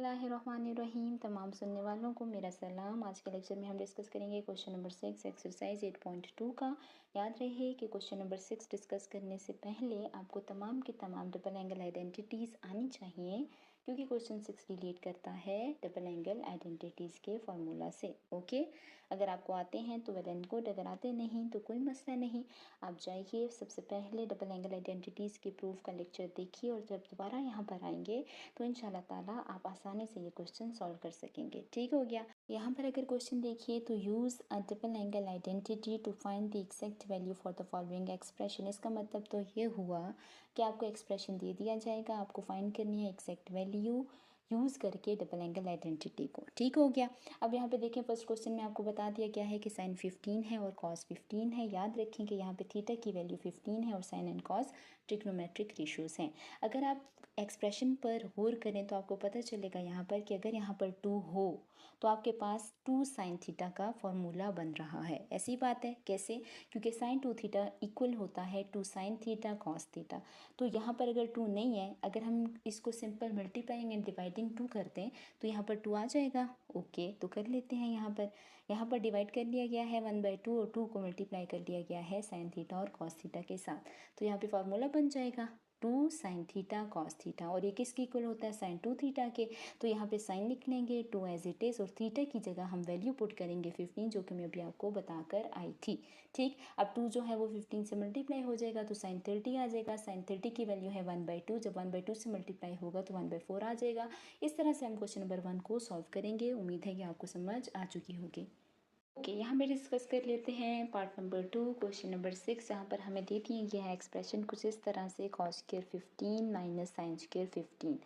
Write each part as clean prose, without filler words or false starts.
बिस्मिल्लाहिर्रहमानिर्रहीम। तमाम सुनने वालों को मेरा सलाम। आज के लेक्चर में हम डिस्कस करेंगे क्वेश्चन नंबर 6 एक्सरसाइज 8.2 का। याद रहे कि क्वेश्चन नंबर 6 डिस्कस करने से पहले आपको तमाम की तमाम डबल एंगल आइडेंटिटीज़ आनी चाहिए, क्योंकि क्वेश्चन 6 रिलेट करता है डबल एंगल आइडेंटिटीज़ के फार्मूला से। ओके, अगर आपको आते हैं तो वेल एंड गुड, अगर आते नहीं तो कोई मसला नहीं। आप जाइए, सबसे पहले डबल एंगल आइडेंटिटीज़ के प्रूफ का लेक्चर देखिए, और जब दोबारा यहाँ पर आएंगे तो इंशाल्लाह ताला आप आसानी से ये क्वेश्चन सॉल्व कर सकेंगे। ठीक हो गया। यहाँ पर अगर क्वेश्चन देखिए तो use a double angle identity to find the exact value for the following expression. इसका मतलब तो ये हुआ कि आपको एक्सप्रेशन दे दिया जाएगा, आपको फाइंड करनी है एग्जैक्ट वैल्यू यूज़ करके डबल एंगल आइडेंटिटी को। ठीक हो गया। अब यहाँ पे देखें, फर्स्ट क्वेश्चन में आपको बता दिया क्या है कि साइन 15 है और कॉस 15 है। याद रखें कि यहाँ पे थीटा की वैल्यू 15 है और sine and cos trigonometric ratios हैं। अगर आप एक्सप्रेशन पर गौर करें तो आपको पता चलेगा यहाँ पर कि अगर यहाँ पर 2 हो तो आपके पास 2 साइन थीटा का फॉर्मूला बन रहा है। ऐसी बात है, कैसे? क्योंकि साइन 2 थीटा इक्वल होता है 2 साइन थीटा कॉस थीटा। तो यहाँ पर अगर 2 नहीं है, अगर हम इसको सिंपल मल्टीप्लाइंग एंड डिवाइडिंग 2 करते हैं तो यहाँ पर 2 आ जाएगा। ओके, तो कर लेते हैं। यहाँ पर डिवाइड कर लिया गया है 1/2 और 2 को मल्टीप्लाई कर लिया गया है साइन थीटा और कॉस थीटा के साथ। तो यहाँ पे फॉर्मूला बन जाएगा 2 साइन थीटा कॉस थीटा, और ये किसके इक्वल होता है? साइन 2 थीटा के। तो यहाँ पे साइन लिख लेंगे 2 एज इट इज़, और थीटा की जगह हम वैल्यू पुट करेंगे 15, जो कि मैं अभी आपको बताकर आई थी। ठीक, अब 2 जो है वो 15 से मल्टीप्लाई हो जाएगा तो साइन 30 आ जाएगा। साइन 30 की वैल्यू है 1/2, जब 1/2 से मल्टीप्लाई होगा तो 1/4 आ जाएगा। इस तरह से हम क्वेश्चन नंबर 1 को सॉल्व करेंगे। उम्मीद है कि आपको समझ आ चुकी होगी। ओके, यहाँ पे डिस्कस कर लेते हैं पार्ट नंबर 2 क्वेश्चन नंबर 6, जहाँ पर हमें दे दिए गया है एक्सप्रेशन कुछ इस तरह से cos square 15 minus sine square 15।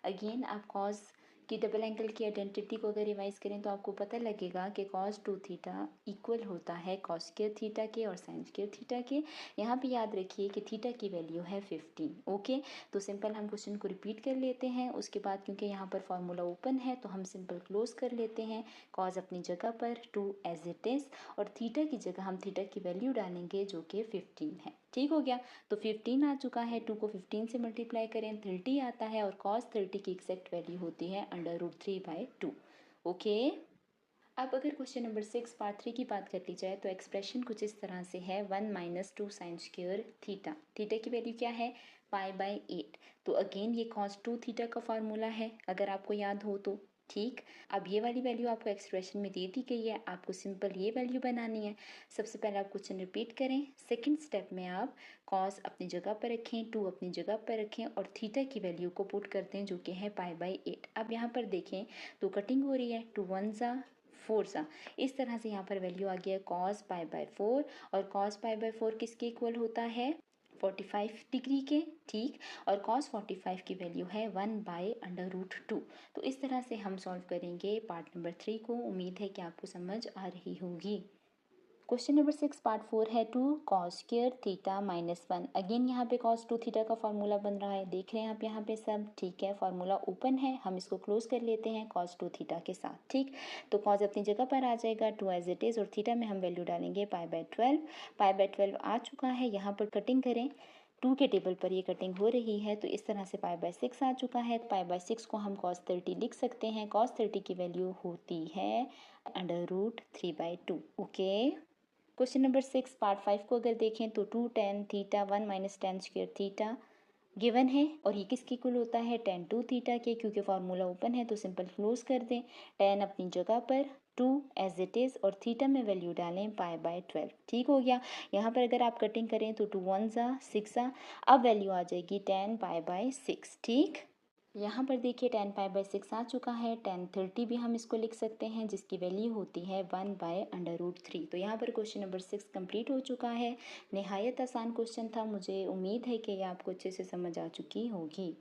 Again आप कॉस की डबल एंगल की आइडेंटिटी को अगर रिवाइज करें तो आपको पता लगेगा कि कॉस 2 थीटा इक्वल होता है कॉस स्क्वायर थीटा के और साइन स्क्वायर थीटा के। यहाँ पे याद रखिए कि थीटा की वैल्यू है 15। ओके, तो सिंपल हम क्वेश्चन को रिपीट कर लेते हैं। उसके बाद क्योंकि यहाँ पर फॉर्मूला ओपन है तो हम सिंपल क्लोज कर लेते हैं। कॉस अपनी जगह पर 2 एज इट इज़, और थीटा की जगह हम थीटा की वैल्यू डालेंगे जो कि 15 है। ठीक हो गया। तो 15 आ चुका है, 2 को 15 से मल्टीप्लाई करें 30 आता है, और cos 30 की एग्जैक्ट वैल्यू होती है √3/2। ओके, अब अगर क्वेश्चन नंबर 6 पार्ट 3 की बात कर ली जाए तो एक्सप्रेशन कुछ इस तरह से है 1 minus 2 sine square theta. Theta की वैल्यू क्या है? π/8। तो अगेन ये cos 2 थीटा का फार्मूला है, अगर आपको याद हो तो। ठीक, अब ये वाली वैल्यू आपको एक्सप्रेशन में दे दी गई है, आपको सिंपल ये वैल्यू बनानी है। सबसे पहले आप क्वेश्चन रिपीट करें। सेकंड स्टेप में आप cos अपनी जगह पर रखें, 2 अपनी जगह पर रखें, और थीटा की वैल्यू को पुट करते हैं जो कि है π/8। अब यहाँ पर देखें तो कटिंग हो रही है, 2 1 सा 4 सा, इस तरह से यहाँ पर वैल्यू आ गया cos π/4, और cos π/4 किसके इक्वल होता है? 45 डिग्री के। ठीक, और cos 45 की वैल्यू है 1/√2। तो इस तरह से हम सॉल्व करेंगे पार्ट नंबर 3 को। उम्मीद है कि आपको समझ आ रही होगी। क्वेश्चन नंबर 6 पार्ट 4 है 2 cos स्क्वायर थीटा -1। अगेन यहाँ पे cos 2 थीटा का फार्मूला बन रहा है, देख रहे हैं आप यहाँ पे सब। ठीक है, फार्मूला ओपन है, हम इसको क्लोज कर लेते हैं cos 2 थीटा के साथ। ठीक, तो cos अपनी जगह पर आ जाएगा 2 एज इट इज़, और थीटा में हम वैल्यू डालेंगे π/12। π/12 आ चुका है। यहाँ पर कटिंग करें, 2 के टेबल पर ये कटिंग हो रही है, तो इस तरह से π/6 आ चुका है। π/6 को हम cos 30 लिख सकते हैं। cos 30 की वैल्यू होती है √3/2। ओके, क्वेश्चन नंबर 6 पार्ट 5 को अगर देखें तो 2 tan theta 1 minus tan square theta given है, और ये किसके इक्वल होता है? tan 2 थीटा के। क्योंकि फार्मूला ओपन है तो सिंपल क्लोज कर दें। tan अपनी जगह पर 2 एज इट इज़, और थीटा में वैल्यू डालें π/12। ठीक हो गया। यहाँ पर अगर आप कटिंग करें तो 2 1 सा 6 सा, अब वैल्यू आ जाएगी tan π/6। ठीक, यहाँ पर देखिए tan π/6 आ चुका है। tan 30 भी हम इसको लिख सकते हैं, जिसकी वैल्यू होती है 1/√3। तो यहाँ पर क्वेश्चन नंबर 6 कंप्लीट हो चुका है। निहायत आसान क्वेश्चन था, मुझे उम्मीद है कि ये आपको अच्छे से समझ आ चुकी होगी।